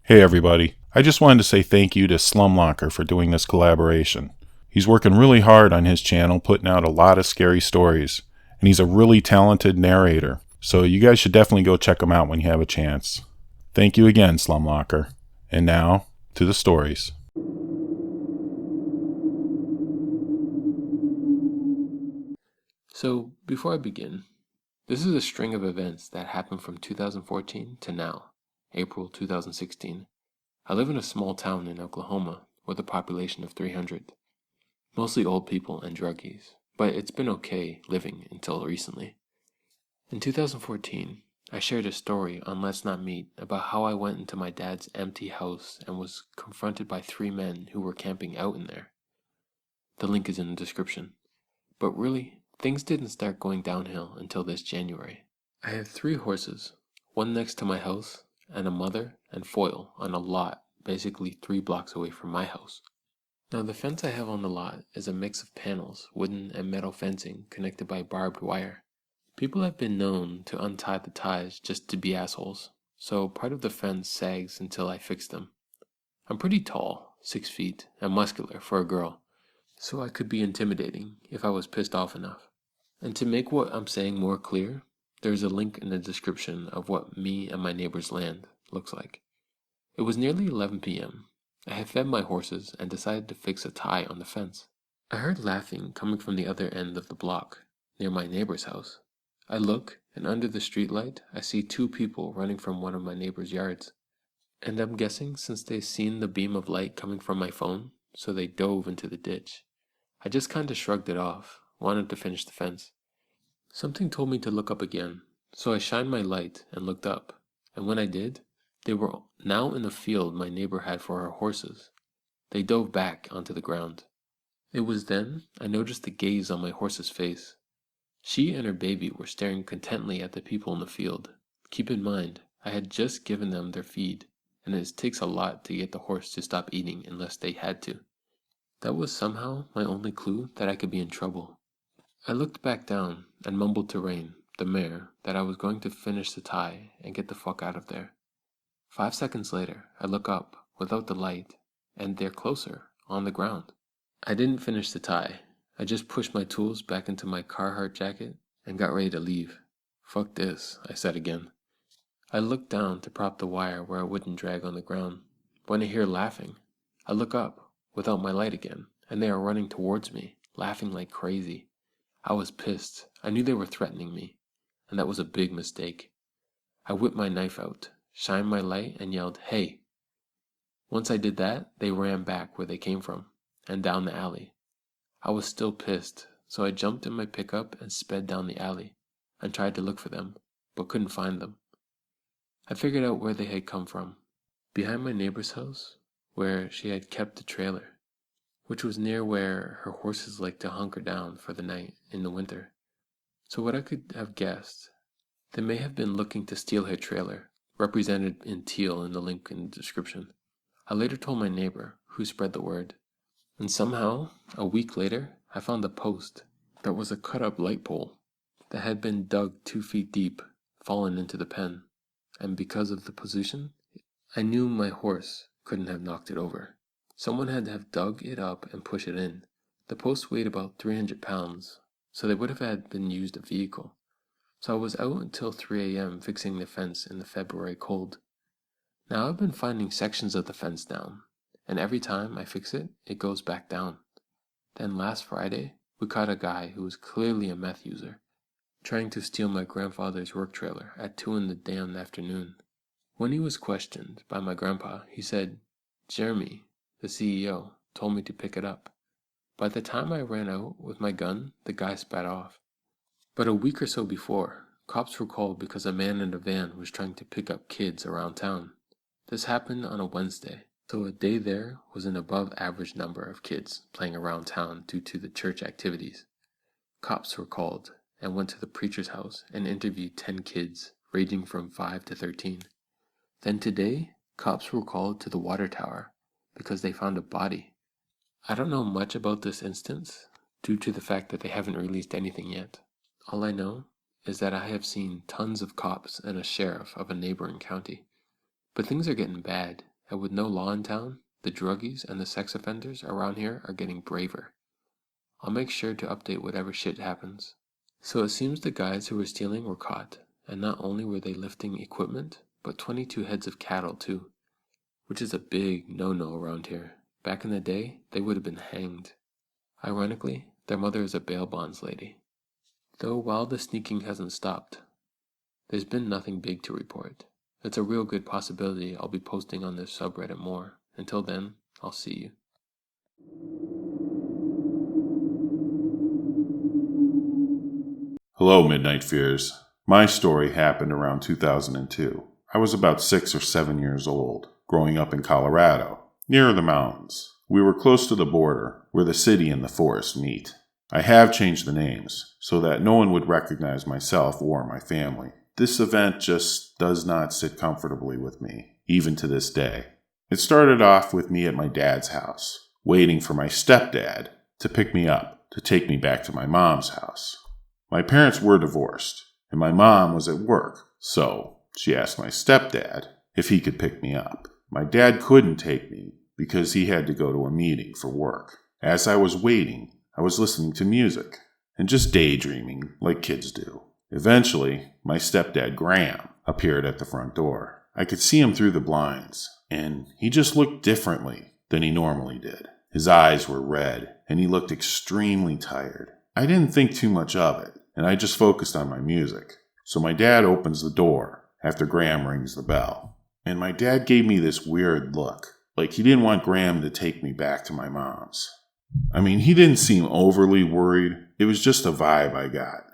Hey everybody, I just wanted to say thank you to Slumlocker for doing this collaboration. He's working really hard on his channel, putting out a lot of scary stories, and he's a really talented narrator, so you guys should definitely go check him out when you have a chance. Thank you again, Slumlocker. And now, to the stories. So, before I begin, this is a string of events that happened from 2014 to now, April 2016. I live in a small town in Oklahoma with a population of 300, mostly old people and druggies, but it's been okay living until recently. In 2014, I shared a story on Let's Not Meet about how I went into my dad's empty house and was confronted by 3 men who were camping out in there. The link is in the description. But really, things didn't start going downhill until this January. I have 3 horses, one next to my house, and a mother and foil on a lot basically 3 blocks away from my house. Now the fence I have on the lot is a mix of panels, wooden and metal fencing connected by barbed wire. People have been known to untie the ties just to be assholes, so part of the fence sags until I fix them. I'm pretty tall, 6 feet, and muscular for a girl, so I could be intimidating if I was pissed off enough. And to make what I'm saying more clear, there's a link in the description of what me and my neighbor's land looks like. It was nearly 11 p.m. I had fed my horses and decided to fix a tie on the fence. I heard laughing coming from the other end of the block, near my neighbor's house. I look, and under the streetlight, I see 2 people running from one of my neighbor's yards. And I'm guessing since they've seen the beam of light coming from my phone, so they dove into the ditch. I just kinda shrugged it off, wanted to finish the fence. Something told me to look up again, so I shined my light and looked up, and when I did, they were now in the field my neighbor had for her horses. They dove back onto the ground. It was then I noticed the gaze on my horse's face. She and her baby were staring contently at the people in the field. Keep in mind, I had just given them their feed, and it takes a lot to get the horse to stop eating unless they had to. That was somehow my only clue that I could be in trouble. I looked back down and mumbled to Rain, the mare, that I was going to finish the tie and get the fuck out of there. 5 seconds later, I look up, without the light, and they're closer, on the ground. I didn't finish the tie. I just pushed my tools back into my Carhartt jacket and got ready to leave. Fuck this, I said again. I looked down to prop the wire where I wouldn't drag on the ground. When I hear laughing, I look up, without my light again, and they are running towards me, laughing like crazy. I was pissed. I knew they were threatening me, and that was a big mistake. I whipped my knife out, shined my light, and yelled, "Hey!" Once I did that, they ran back where they came from, and down the alley. I was still pissed, so I jumped in my pickup and sped down the alley, and tried to look for them, but couldn't find them. I figured out where they had come from. Behind my neighbor's house, where she had kept the trailer, which was near where her horses liked to hunker down for the night in the winter. So what I could have guessed, they may have been looking to steal her trailer, represented in teal in the link in the description. I later told my neighbor, who spread the word. And somehow, a week later, I found a post that was a cut-up light pole that had been dug 2 feet deep, fallen into the pen. And because of the position, I knew my horse couldn't have knocked it over. Someone had to have dug it up and pushed it in. The post weighed about 300 pounds, so they would have had been used a vehicle. So I was out until 3 a.m. fixing the fence in the February cold. Now I've been finding sections of the fence down, and every time I fix it, it goes back down. Then last Friday, we caught a guy who was clearly a meth user, trying to steal my grandfather's work trailer at 2 in the damn afternoon. When he was questioned by my grandpa, he said, "Jeremy, the CEO, told me to pick it up." By the time I ran out with my gun, the guy spat off. But a week or so before, cops were called because a man in a van was trying to pick up kids around town. This happened on a Wednesday, so a day there was an above average number of kids playing around town due to the church activities. Cops were called and went to the preacher's house and interviewed 10 kids, ranging from 5 to 13. Then today, cops were called to the water tower because they found a body. I don't know much about this instance due to the fact that they haven't released anything yet. All I know is that I have seen tons of cops and a sheriff of a neighboring county. But things are getting bad, And with no law in town, the druggies and the sex offenders around here are getting braver. I'll make sure to update whatever shit happens. So it seems the guys who were stealing were caught, and not only were they lifting equipment, but 22 heads of cattle too, which is a big no-no around here. Back in the day, they would have been hanged. Ironically, their mother is a bail bonds lady. Though while the sneaking hasn't stopped, there's been nothing big to report. It's a real good possibility I'll be posting on this subreddit more. Until then, I'll see you. Hello, Midnight Fears. My story happened around 2002. I was about 6 or 7 years old, growing up in Colorado, near the mountains. We were close to the border, where the city and the forest meet. I have changed the names, so that no one would recognize myself or my family. This event just does not sit comfortably with me, even to this day. It started off with me at my dad's house, waiting for my stepdad to pick me up, to take me back to my mom's house. My parents were divorced, and my mom was at work, so she asked my stepdad if he could pick me up. My dad couldn't take me because he had to go to a meeting for work. As I was waiting, I was listening to music and just daydreaming like kids do. Eventually, my stepdad, Graham, appeared at the front door. I could see him through the blinds, and he just looked differently than he normally did. His eyes were red, and he looked extremely tired. I didn't think too much of it, and I just focused on my music. So my dad opens the door after Graham rings the bell. And my dad gave me this weird look, like he didn't want Graham to take me back to my mom's. I mean, he didn't seem overly worried. It was just a vibe I got.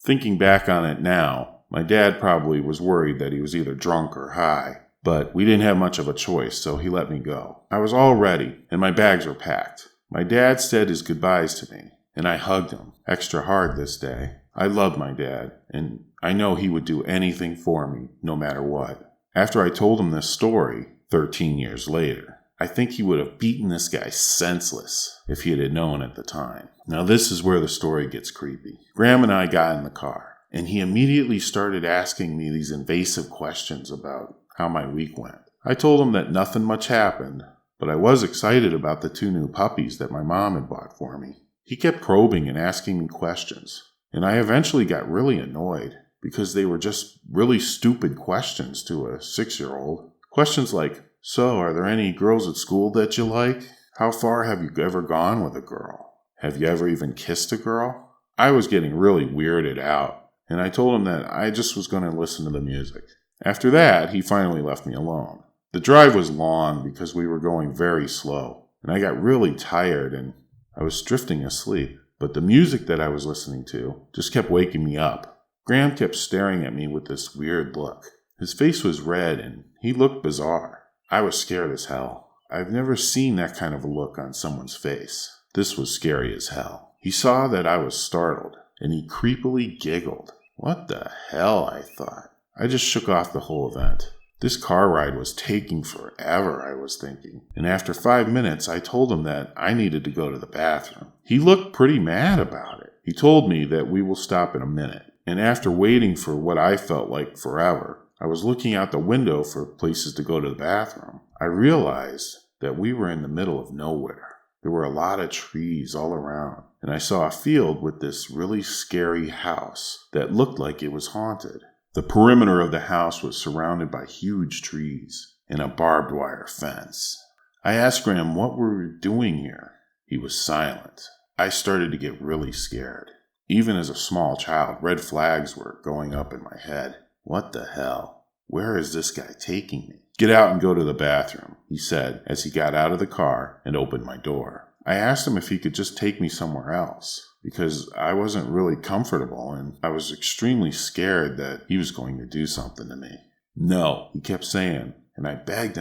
Thinking back on it now, my dad probably was worried that he was either drunk or high, but we didn't have much of a choice, so he let me go. I was all ready, and my bags were packed. My dad said his goodbyes to me, and I hugged him extra hard this day. I loved my dad, and I know he would do anything for me, no matter what. After I told him this story, 13 years later, I think he would have beaten this guy senseless if he had known at the time. Now this is where the story gets creepy. Graham and I got in the car, and he immediately started asking me these invasive questions about how my week went. I told him that nothing much happened, but I was excited about the 2 new puppies that my mom had bought for me. He kept probing and asking me questions, and I eventually got really annoyed because they were just really stupid questions to a 6-year-old. Questions like, so, are there any girls at school that you like? How far have you ever gone with a girl? Have you ever even kissed a girl? I was getting really weirded out, and I told him that I just was going to listen to the music. After that, he finally left me alone. The drive was long because we were going very slow, and I got really tired and I was drifting asleep. But the music that I was listening to just kept waking me up. Graham kept staring at me with this weird look. His face was red and he looked bizarre. I was scared as hell. I've never seen that kind of a look on someone's face. This was scary as hell. He saw that I was startled, and he creepily giggled. What the hell, I thought. I just shook off the whole event. This car ride was taking forever, I was thinking. And after 5 minutes, I told him that I needed to go to the bathroom. He looked pretty mad about it. He told me that we will stop in a minute. And after waiting for what I felt like forever, I was looking out the window for places to go to the bathroom. I realized that we were in the middle of nowhere. There were a lot of trees all around, and I saw a field with this really scary house that looked like it was haunted. The perimeter of the house was surrounded by huge trees and a barbed wire fence. I asked Graham what we were doing here. He was silent. I started to get really scared. Even as a small child, red flags were going up in my head. What the hell? Where is this guy taking me? Get out and go to the bathroom, he said as he got out of the car and opened my door. I asked him if he could just take me somewhere else, because I wasn't really comfortable and I was extremely scared that he was going to do something to me. No, he kept saying, and I begged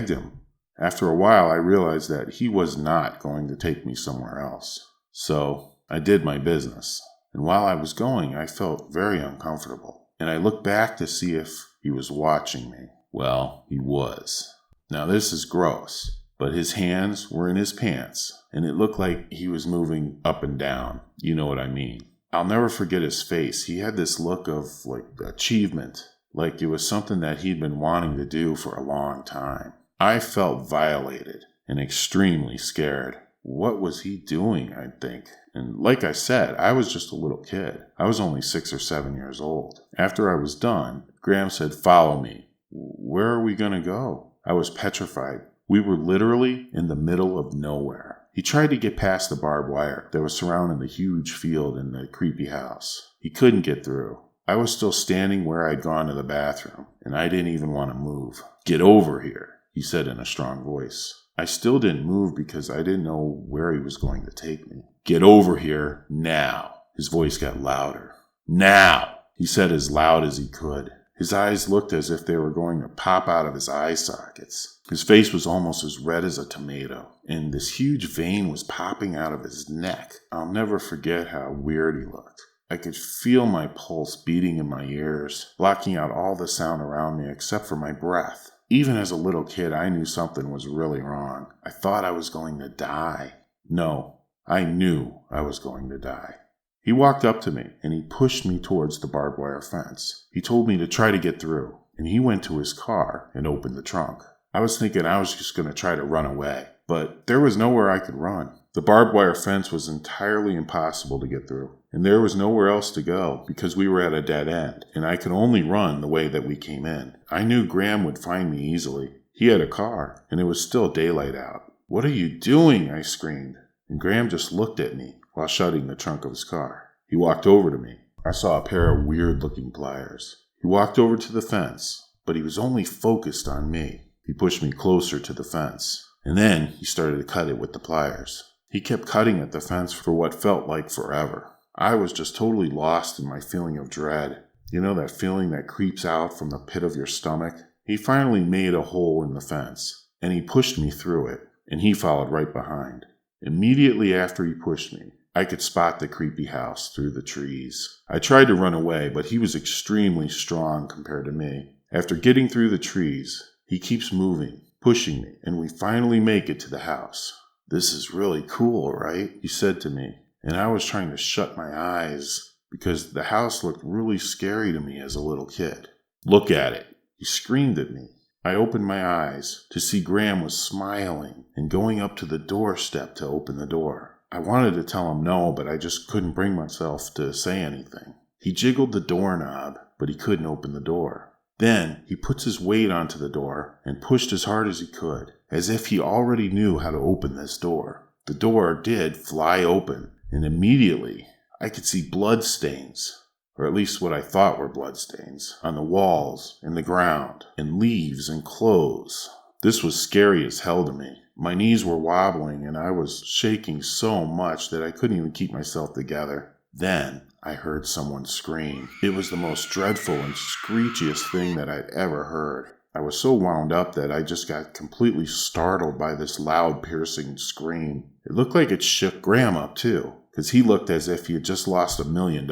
him. After a while, I realized that he was not going to take me somewhere else. So I did my business, and while I was going, I felt very uncomfortable. And I looked back to see if he was watching me. Well, he was. Now this is gross, but his hands were in his pants, and it looked like he was moving up and down. You know what I mean. I'll never forget his face. He had this look of, achievement, like it was something that he'd been wanting to do for a long time. I felt violated and extremely scared. What was he doing, I'd think? And like I said, I was just a little kid. I was only 6 or 7 years old. After I was done, Graham said, "Follow me." Where are we going to go? I was petrified. We were literally in the middle of nowhere. He tried to get past the barbed wire that was surrounding the huge field in the creepy house. He couldn't get through. I was still standing where I'd gone to the bathroom, and I didn't even want to move. "Get over here," he said in a strong voice. I still didn't move because I didn't know where he was going to take me. "Get over here now." His voice got louder. "Now," he said as loud as he could. His eyes looked as if they were going to pop out of his eye sockets. His face was almost as red as a tomato, and this huge vein was popping out of his neck. I'll never forget how weird he looked. I could feel my pulse beating in my ears, blocking out all the sound around me except for my breath. Even as a little kid, I knew something was really wrong. I thought I was going to die. No, I knew I was going to die. He walked up to me, and he pushed me towards the barbed wire fence. He told me to try to get through, and he went to his car and opened the trunk. I was thinking I was just going to try to run away, but there was nowhere I could run. The barbed wire fence was entirely impossible to get through, and there was nowhere else to go because we were at a dead end, and I could only run the way that we came in. I knew Graham would find me easily. He had a car, and it was still daylight out. "What are you doing?" I screamed, and Graham just looked at me while shutting the trunk of his car. He walked over to me. I saw a pair of weird-looking pliers. He walked over to the fence, but he was only focused on me. He pushed me closer to the fence, and then he started to cut it with the pliers. He kept cutting at the fence for what felt like forever. I was just totally lost in my feeling of dread. You know that feeling that creeps out from the pit of your stomach? He finally made a hole in the fence, and he pushed me through it, and he followed right behind. Immediately after he pushed me, I could spot the creepy house through the trees. I tried to run away, but he was extremely strong compared to me. After getting through the trees, he keeps moving, pushing me, and we finally make it to the house. "This is really cool, right?" he said to me, and I was trying to shut my eyes because the house looked really scary to me as a little kid. "Look at it," he screamed at me. I opened my eyes to see Graham was smiling and going up to the doorstep to open the door. I wanted to tell him no, but I just couldn't bring myself to say anything. He jiggled the doorknob, but he couldn't open the door. Then he puts his weight onto the door and pushed as hard as he could, as if he already knew how to open this door. The door did fly open, and immediately I could see blood stains, or at least what I thought were blood stains, on the walls, and the ground, and leaves and clothes. This was scary as hell to me. My knees were wobbling, and I was shaking so much that I couldn't even keep myself together. Then I heard someone scream. It was the most dreadful and screechiest thing that I'd ever heard. I was so wound up that I just got completely startled by this loud, piercing scream. It looked like it shook Graham up, too, because he looked as if he had just lost $1 million.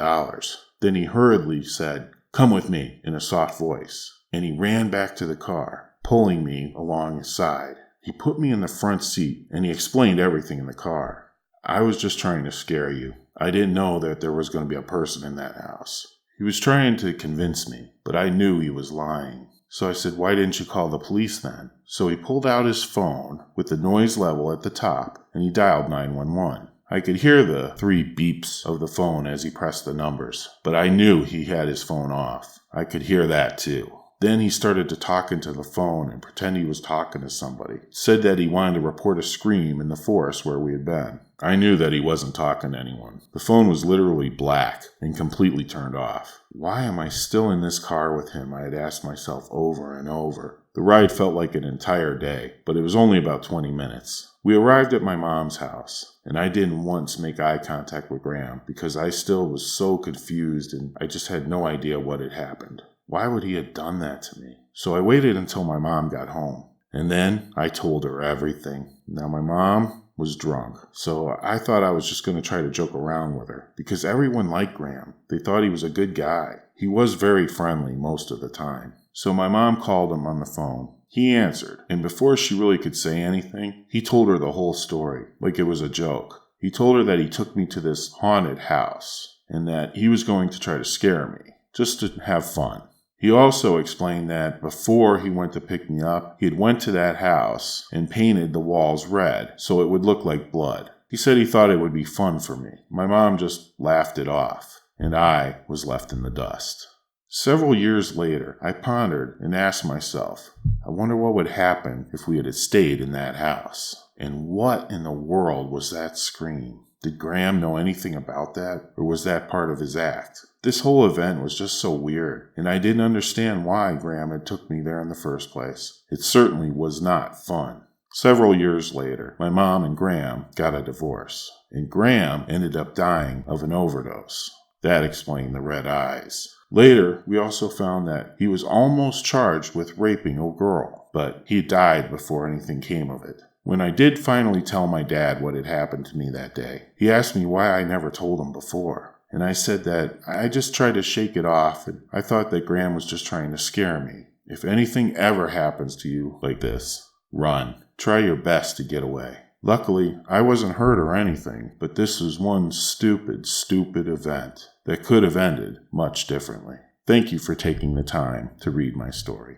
Then he hurriedly said, "Come with me," in a soft voice, and he ran back to the car, pulling me along his side. He put me in the front seat, and he explained everything in the car. "I was just trying to scare you. I didn't know that there was going to be a person in that house." He was trying to convince me, but I knew he was lying. So I said, "Why didn't you call the police then?" So he pulled out his phone with the noise level at the top, and he dialed 911. I could hear the 3 beeps of the phone as he pressed the numbers, but I knew he had his phone off. I could hear that too. Then he started to talk into the phone and pretend he was talking to somebody. Said that he wanted to report a scream in the forest where we had been. I knew that he wasn't talking to anyone. The phone was literally black and completely turned off. Why am I still in this car with him? I had asked myself over and over. The ride felt like an entire day, but it was only about 20 minutes. We arrived at my mom's house, and I didn't once make eye contact with Graham because I still was so confused and I just had no idea what had happened. Why would he have done that to me? So I waited until my mom got home, and then I told her everything. Now my mom was drunk, so I thought I was just going to try to joke around with her because everyone liked Graham. They thought he was a good guy. He was very friendly most of the time. So my mom called him on the phone. He answered, and before she really could say anything, he told her the whole story, like it was a joke. He told her that he took me to this haunted house, and that he was going to try to scare me, just to have fun. He also explained that before he went to pick me up, he had went to that house and painted the walls red so it would look like blood. He said he thought it would be fun for me. My mom just laughed it off, and I was left in the dust. Several years later, I pondered and asked myself, I wonder what would happen if we had stayed in that house. And what in the world was that scream? Did Graham know anything about that, or was that part of his act? This whole event was just so weird, and I didn't understand why Graham had took me there in the first place. It certainly was not fun. Several years later, my mom and Graham got a divorce, and Graham ended up dying of an overdose. That explained the red eyes. Later, we also found that he was almost charged with raping a girl, but he died before anything came of it. When I did finally tell my dad what had happened to me that day, he asked me why I never told him before. And I said that I just tried to shake it off, and I thought that Graham was just trying to scare me. If anything ever happens to you like this, run. Try your best to get away. Luckily, I wasn't hurt or anything, but this was one stupid event that could have ended much differently. Thank you for taking the time to read my story.